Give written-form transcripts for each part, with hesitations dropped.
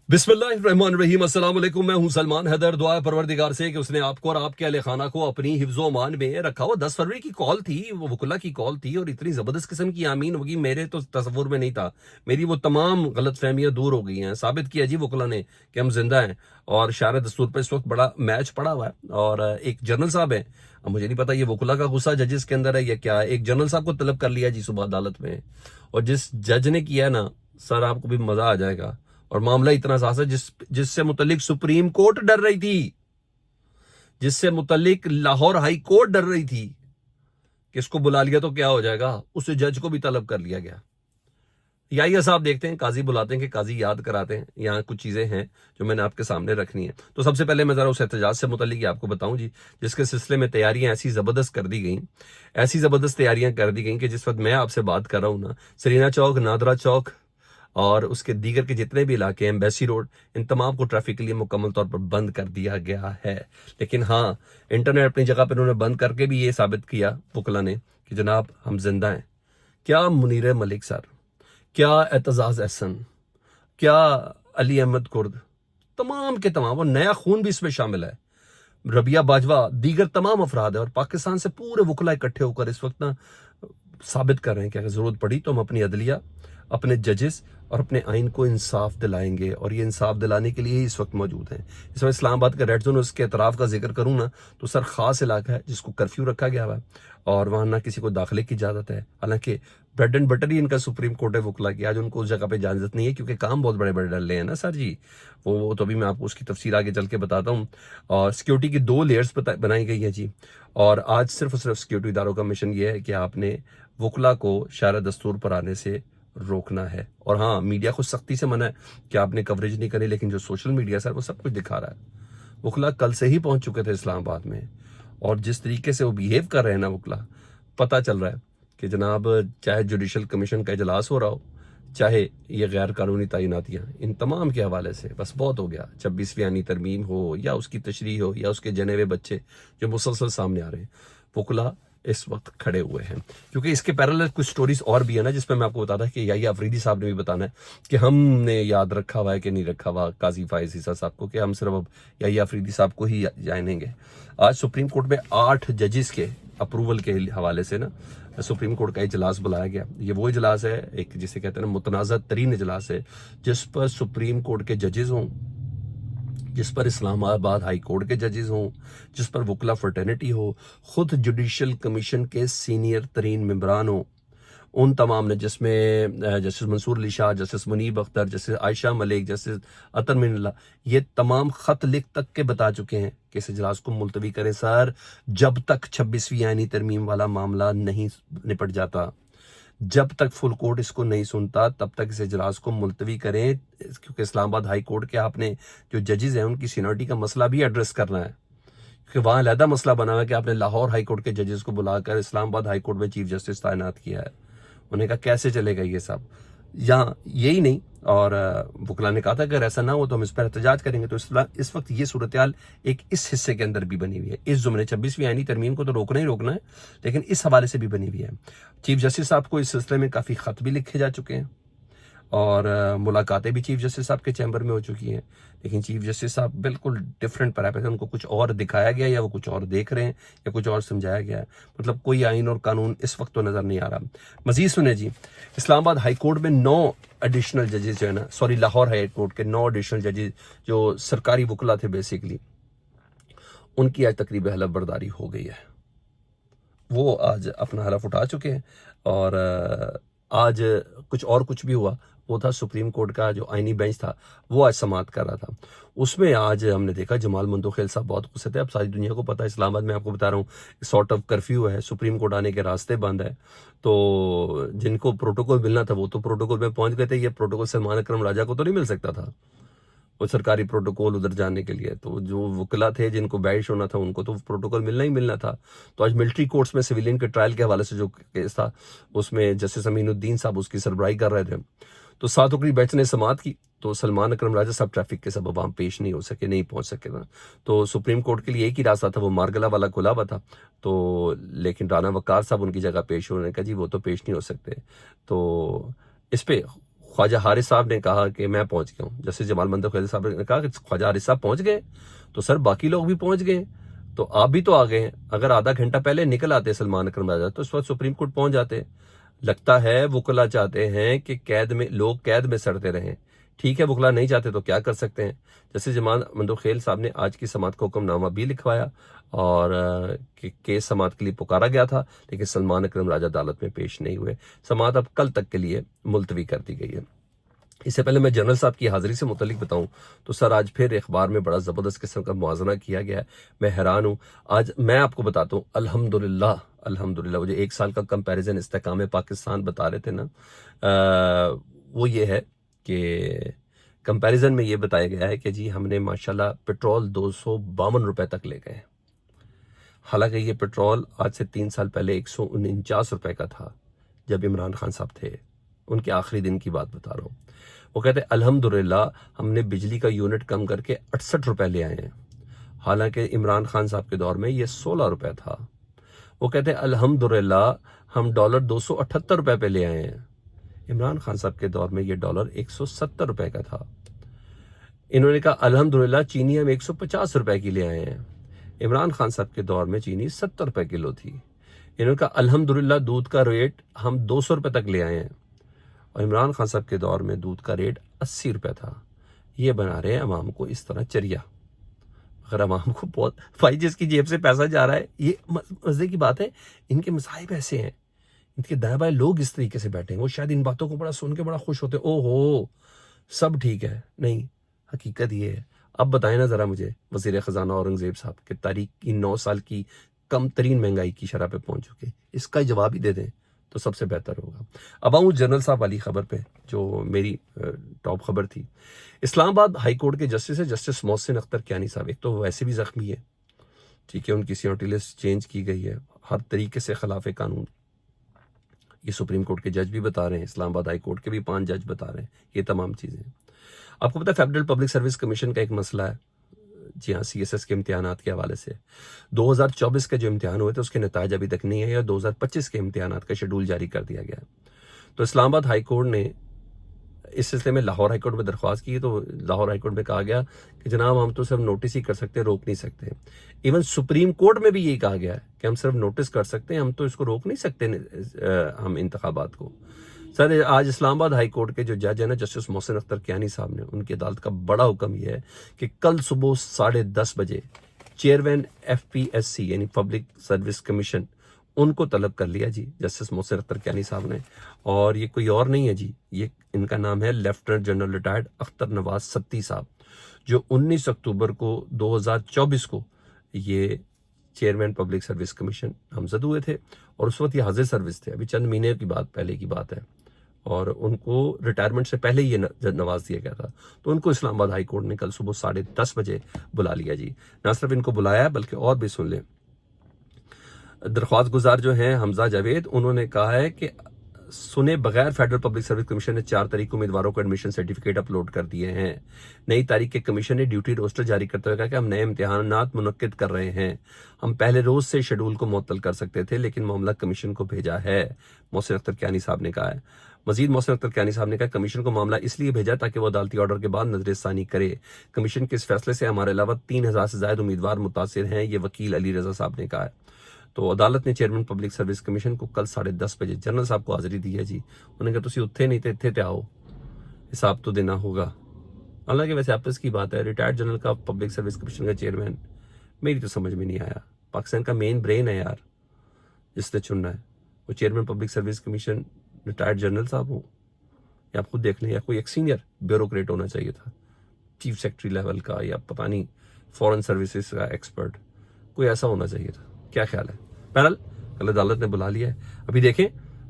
बिस्मिल्लाहिर्रहमानिर्रहीम। अस्सलाम वालेकुम। मैं हूं सलमान हैदर। दुआ है परवरदिगार से कि उसने आपको और आपके अहले खाना को अपनी हिफ्ज़ो अमान में रखा हो। 10 फरवरी की कॉल थी, वो वकुला की कॉल थी और इतनी ज़बरदस्त किस्म की आमीन होगी, मेरे तो तसव्वुर में नहीं था। मेरी वो तमाम गलत फहमियाँ दूर हो गई हैं। साबित किया जी वकुला ने कि हम जिंदा हैं और शार दस्तूर पर इस वक्त बड़ा मैच पड़ा हुआ है। और एक जनरल साहब है, अब मुझे नहीं पता ये वकुला का गुस्सा जजेस के अंदर है या क्या है, एक जनरल साहब को तलब कर लिया जी सुबह अदालत में। और जिस जज ने किया ना सर, आपको भी मजा आ जाएगा। और मामला इतना सास है जिससे मुतल्लिक सुप्रीम कोर्ट डर रही थी, जिससे मुतल्लिक लाहौर हाई कोर्ट डर रही थी कि इसको बुला लिया तो क्या हो जाएगा, उस जज को भी तलब कर लिया गया। या साहब देखते हैं, काजी बुलाते हैं कि काजी याद कराते हैं। यहाँ कुछ चीजें हैं जो मैंने आपके सामने रखनी है। तो सबसे पहले मैं जरा उस एहतजाज से मुतल्लिक आपको बताऊं जी, जिसके सिलसिले में तैयारियां ऐसी जबरदस्त कर दी गई, ऐसी जबरदस्त तैयारियां कर दी गई कि जिस वक्त मैं आपसे बात कर रहा हूं ना, सरीना चौक, नादरा चौक और उसके दीगर के जितने भी इलाके, एम्बेसी रोड, इन तमाम को ट्रैफिक के लिए मुकम्मल तौर पर बंद कर दिया गया है। लेकिन हाँ, इंटरनेट अपनी जगह पर उन्होंने बंद करके भी ये साबित किया वकुला ने कि जनाब हम जिंदा हैं। क्या मुनीर मलिक सर, क्या एतजाज एहसन, क्या अली अहमद कुर्द, तमाम के तमाम, वो नया खून भी इसमें शामिल है, रबिया बाजवा, दीगर तमाम अफराद है। और पाकिस्तान से पूरे वकुला इकट्ठे होकर इस वक्त ना साबित कर रहे हैं कि अगर जरूरत पड़ी तो हम अपनी अदलिया, अपने जजेस और अपने आइन को इंसाफ दिलाएंगे। और ये इंसाफ दिलाने के लिए ही इस वक्त मौजूद हैं। इस वक्त इस्लामाबाद का रेड जोन, उसके अतराफ का जिक्र करूँ ना तो सर खास इलाका है जिसको कर्फ्यू रखा गया हुआ है और वहाँ ना किसी को दाखिले की इजाज़त है। हालांकि ब्रेड एंड बटर ही इनका सुप्रीम कोर्ट है वकुला की, आज उनको उस जगह पे इजाज़त नहीं है क्योंकि काम बहुत बड़े बड़े डले हैं ना सर जी। वो तो अभी मैं आपको उसकी तफसीर आगे चल के बताता हूँ। और सिक्योरिटी की 2 लेयर्स बनाई गई है जी। और आज सिर्फ और सिर्फ सिक्योरिटी इदारों का मिशन ये है कि आपने वकुला को शार दस्तूर पर आने से रोकना है। और हाँ, मीडिया को सख्ती से मना है कि आपने कवरेज नहीं करी, लेकिन जो सोशल मीडिया सर वो सब कुछ दिखा रहा है। वकुला कल से ही पहुंच चुके थे इस्लामाबाद में और जिस तरीके से वो बिहेव कर रहे हैं ना वकुला, पता चल रहा है कि जनाब चाहे जुडिशल कमीशन का इजलास हो रहा हो, चाहे ये गैर कानूनी तैनातियाँ, इन तमाम के हवाले से बस बहुत हो गया। 26वीं आनी तरमीम हो या उसकी तशरीह हो या उसके जने हुए बच्चे जो मुसलसल सामने आ रहे हैं, वकुला इस वक्त खड़े हुए हैं। क्योंकि इसके पैरेलल कुछ स्टोरीज और भी है ना जिसमें मैं आपको बताता कि याहिया अफरीदी साहब ने भी बताना है कि हमने याद रखा हुआ है कि नहीं रखा हुआ काजी फायज ईसा साहब को, कि हम सिर्फ अब याहिया अफरीदी साहब को ही जानेंगे। आज सुप्रीम कोर्ट में 8 जजेस के अप्रूवल के हवाले से ना सुप्रीम कोर्ट का इजलास बुलाया गया। ये वो इजलास है एक जिसे कहते हैं ना मुतनाज़ा तरीन इजलास है, जिस पर सुप्रीम कोर्ट के जजेस हों, जिस पर इस्लामाबाद हाई कोर्ट के जजेस हों, जिस पर वकुला फर्टर्निटी हो, खुद जुडिशल कमीशन के सीनियर तरीन मेंबरान हों, उन तमाम ने, जिसमें justice Mansoor Ali Shah, justice Munib Akhtar, justice Ayesha Malik, justice Athar Minallah, ये तमाम खत लिख तक के बता चुके हैं कि इस इजलास को मुलतवी करें सर, जब तक 26वीं आईनी तरमीम वाला मामला नहीं निपट जाता, जब तक फुल कोर्ट इसको नहीं सुनता तब तक इस इजलास को मुलतवी करें। क्योंकि इस्लामाबाद हाई कोर्ट के आपने जो जजेस हैं उनकी सीनियरिटी का मसला भी एड्रेस करना है, क्योंकि वहाँ अलहदा मसला बना हुआ है कि आपने लाहौर हाई कोर्ट के जजेस को बुलाकर इस्लामाबाद हाई कोर्ट में चीफ जस्टिस तैनात किया है। उन्हें कहा कैसे चलेगा ये सब, यहाँ यही नहीं। और वकुला ने कहा था अगर ऐसा ना हो तो हम इस पर एहतजाज करेंगे। तो इस वक्त ये सूरत हाल एक इस हिस्से के अंदर भी बनी हुई है। इस जुमले 26वीं आईनी तरमीम को तो रोकना ही रोकना है, लेकिन इस हवाले से भी बनी हुई है। चीफ जस्टिस साहब को इस सिलसिले में काफ़ी ख़त भी लिखे जा चुके हैं और मुलाकातें भी चीफ जस्टिस साहब के चैम्बर में हो चुकी हैं। लेकिन चीफ जस्टिस साहब बिल्कुल डिफरेंट पैरामीटर, उनको कुछ और दिखाया गया या वो कुछ और देख रहे हैं या कुछ और समझाया गया है। मतलब कोई आइन और कानून इस वक्त तो नज़र नहीं आ रहा। मजीद सुने जी, इस्लामाबाद हाई कोर्ट में 9 एडिशनल जजेस जो है ना, सॉरी लाहौर हाई कोर्ट के 9 एडिशनल जजेस जो सरकारी वकुला थे बेसिकली, उनकी आज तकरीब हलफ बर्दारी हो गई है। वो आज अपना हलफ उठा चुके हैं। और आज कुछ भी हुआ, वो था सुप्रीम कोर्ट का जो आईनी बेंच था वो आज समाअत कर रहा था। उसमें आज हमने देखा जमाल मंदोखेल साहब बहुत गुस्से थे। अब सारी दुनिया को पता है इस्लामाबाद में, आपको बता रहा हूँ, सॉर्ट ऑफ कर्फ्यू है, सुप्रीम कोर्ट आने के रास्ते बंद है। तो जिनको प्रोटोकॉल मिलना था वो तो प्रोटोकॉल में पहुंच गए थे। ये प्रोटोकॉल सलमान अकरम राजा को तो नहीं मिल सकता था, वो सरकारी प्रोटोकॉल उधर जाने के लिए। तो जो वकला थे जिनको बैश होना था उनको तो प्रोटोकॉल मिलना ही मिलना था। तो आज मिलिट्री कोर्ट्स में सिविलियन के ट्रायल के हवाले से जो केस था उसमें जस्टिस अमीनुद्दीन साहब उसकी सरबराही कर रहे थे। तो 7 अक्टूबर बेंच ने समाअत की। तो सलमान अकरम राजा साहब ट्रैफिक के सबब वहाँ पेश नहीं हो सके, नहीं पहुँच सके ना। तो सुप्रीम कोर्ट के लिए एक ही रास्ता था, वो मारगला वाला खुला हुआ था। तो लेकिन राना वकार साहब उनकी जगह पेश होने का जी वो तो पेश नहीं हो सकते। तो इस पे خواجہ حارث صاحب نے کہا کہ میں پہنچ گیا ہوں. جسٹس جمال منطق صاحب نے کہا کہ خواجہ حارث صاحب پہنچ گئے تو سر باقی لوگ بھی پہنچ گئے تو آپ بھی تو آ گئے ہیں. اگر آدھا گھنٹہ پہلے نکل آتے سلمان اکرم راجہ تو اس وقت سپریم کورٹ پہنچ جاتے. لگتا ہے وکلا چاہتے ہیں کہ لوگ قید میں سڑتے رہیں. ٹھیک ہے, وکلا نہیں چاہتے تو کیا کر سکتے ہیں. جیسے جمال منطق صاحب نے آج کی سماعت کا حکم نامہ بھی لکھوایا اور کیس سماعت کے لیے پکارا گیا تھا, لیکن سلمان اکرم راجہ عدالت میں پیش نہیں ہوئے. سماعت اب کل تک کے لیے ملتوی کر دی گئی ہے. اس سے پہلے میں جنرل صاحب کی حاضری سے متعلق بتاؤں تو سر آج پھر اخبار میں بڑا زبردست قسم کا موازنہ کیا گیا ہے. میں حیران ہوں. آج میں آپ کو بتاتا ہوں, الحمدللہ وہ جو 1 سال کا کمپیریزن استحکام پاکستان بتا رہے تھے نا, وہ یہ ہے کہ کمپیریزن میں یہ بتایا گیا ہے کہ جی ہم نے ماشاءاللہ پٹرول 252 روپے تک لے گئے. حالانکہ یہ پٹرول آج سے 3 سال پہلے 149 روپے کا تھا جب عمران خان صاحب تھے. ان کے آخری دن کی بات بتا رہا ہوں. وہ کہتے ہیں الحمدللہ ہم نے بجلی کا یونٹ کم کر کے 68 روپے لے آئے ہیں, حالانکہ عمران خان صاحب کے دور میں یہ 16 روپے تھا. وہ کہتے ہیں الحمدللہ ہم ڈالر 278 روپے پہ لے آئے ہیں, عمران خان صاحب کے دور میں یہ ڈالر 170 روپے کا تھا. انہوں نے کہا الحمدللہ چینی ہم 150 روپے کی لے آئے ہیں, عمران خان صاحب کے دور میں چینی 70 روپے کلو تھی. انہوں نے کہا الحمدللہ دودھ کا ریٹ ہم 200 روپے تک لے آئے ہیں, اور عمران خان صاحب کے دور میں دودھ کا ریٹ 80 روپے تھا. یہ بنا رہے ہیں عوام کو اس طرح چریا. اگر عوام کو بہت بھائی جس کی جیب سے پیسہ جا رہا ہے, یہ مزے کی بات ہے, ان کے مصائب ایسے ہیں, ان کے دائیں بائیں لوگ اس طریقے سے بیٹھے ہیں, وہ شاید ان باتوں کو بڑا سن کے بڑا خوش ہوتے, او ہو سب ٹھیک ہے. نہیں, حقیقت یہ ہے. اب بتائیں نا ذرا مجھے وزیر خزانہ اورنگزیب صاحب کہ تاریخ کی 9 سال کی کم ترین مہنگائی کی شرح پہ پہنچ چکے, اس کا جواب ہی دے دیں تو سب سے بہتر ہوگا. اب آؤں جنرل صاحب والی خبر پہ جو میری ٹاپ خبر تھی. اسلام آباد ہائی کورٹ کے جسٹس ہے جسٹس محسن اختر کیانی صاحب. ایک تو ویسے بھی زخمی ہے, ٹھیک ہے, ان کی سیونٹی لسٹ چینج کی گئی ہے ہر طریقے سے خلاف قانون. یہ سپریم کورٹ کے جج بھی بتا رہے ہیں, اسلام آباد ہائی کورٹ کے بھی 5 جج بتا رہے ہیں, یہ تمام چیزیں. آپ کو پتا ہے فیڈرل پبلک سروس کمیشن کا ایک مسئلہ ہے, جی ہاں, CSS کے امتحانات کے حوالے سے 2024 کے جو امتحان ہوئے تھے اس کے نتائج ابھی تک نہیں ہے, یا 2025 کے امتحانات کا شیڈول جاری کر دیا گیا. تو اسلام آباد ہائی کورٹ نے اس سلسلے میں لاہور ہائی کورٹ میں درخواست کی, تو لاہور ہائی کورٹ میں کہا گیا کہ جناب ہم تو صرف نوٹس ہی کر سکتے ہیں, روک نہیں سکتے. ایون سپریم کورٹ میں بھی یہی کہا گیا ہے کہ ہم صرف نوٹس کر سکتے ہیں, ہم تو اس کو روک نہیں سکتے ہم انتخابات کو. سر آج اسلام آباد ہائی کورٹ کے جو جج ہیں نا جسٹس محسن اختر کیانی صاحب نے, ان کی عدالت کا بڑا حکم یہ ہے کہ کل صبح 10:30 بجے چیئرمین FPSC یعنی پبلک سروس کمیشن ان کو طلب کر لیا جی جسٹس محسن اختر کیانی صاحب نے. اور یہ کوئی اور نہیں ہے جی, یہ ان کا نام ہے لیفٹننٹ جنرل ریٹائرڈ اختر نواز ستی صاحب, جو 19 اکتوبر کو 2024 کو یہ چیئرمین پبلک سروس کمیشن نامزد ہوئے تھے, اور اس وقت یہ حاضر سروس تھے, ابھی چند مہینے کی بات پہلے کی بات ہے, اور ان کو ریٹائرمنٹ سے پہلے یہ نواز دیا گیا تھا. تو ان کو اسلام آباد ہائی کورٹ نے کل صبح 10:30 بجے بلا لیا جی. نہ صرف ان کو بلایا ہے بلکہ اور بھی سن لیں. درخواست گزار جو ہیں حمزہ جاوید, انہوں نے کہا ہے کہ سنے بغیر فیڈرل پبلک سروس کمیشن نے 4 تاریخ کو امیدواروں کو ایڈمیشن سرٹیفکیٹ اپلوڈ کر دیے ہیں. نئی تاریخ کے کمیشن نے ڈیوٹی روسٹر جاری کرتے ہوئے کہا کہ ہم نئے امتحانات منعقد کر رہے ہیں, ہم پہلے روز سے شیڈول کو معطل کر سکتے تھے لیکن معاملہ کمیشن کو بھیجا ہے, محسن اختر کیانی صاحب نے کہا ہے. مزید محسن اختر کیانی صاحب نے کہا کمیشن کو معاملہ اس لیے بھیجا تاکہ وہ عدالتی آرڈر کے بعد نظر ثانی کرے. کمیشن کے اس فیصلے سے ہمارے علاوہ 3000 سے زائد امیدوار متاثر ہیں, یہ وکیل علی رضا صاحب نے کہا ہے. تو عدالت نے چیئرمین پبلک سروس کمیشن کو کل 10:30 بجے جنرل صاحب کو حاضری دی ہے جی. انہوں نے کہا تسی اتھے نہیں تھے, تے آؤ, حساب تو دینا ہوگا. حالانکہ ویسے آپس کی بات ہے, ریٹائرڈ جنرل کا پبلک سروس کمیشن کا چیئرمین میری تو سمجھ میں نہیں آیا. پاکستان کا مین برین ہے یار جس نے چننا ہے, وہ chairman public service commission retired general صاحب ہوں, یا آپ خود دیکھ لیں, یا کوئی ایک سینئر بیوروکریٹ ہونا چاہیے تھا, چیف سیکرٹری لیول کا, یا پتہ نہیں فورن سروسز کا ایکسپرٹ, کوئی ایسا ہونا چاہیے تھا. کیا خیال ہے؟ بہرحال کل عدالت نے بلا لیا ہے, ابھی دیکھیں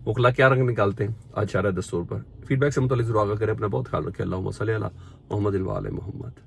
وکلا کیا رنگ نکالتے ہیں آج شرح دستور پر. فیڈ بیک سے متعلق ضرور آگاہ کریں. اپنا بہت خیال رکھیں. اللہم صلی علی محمد و آل محمد.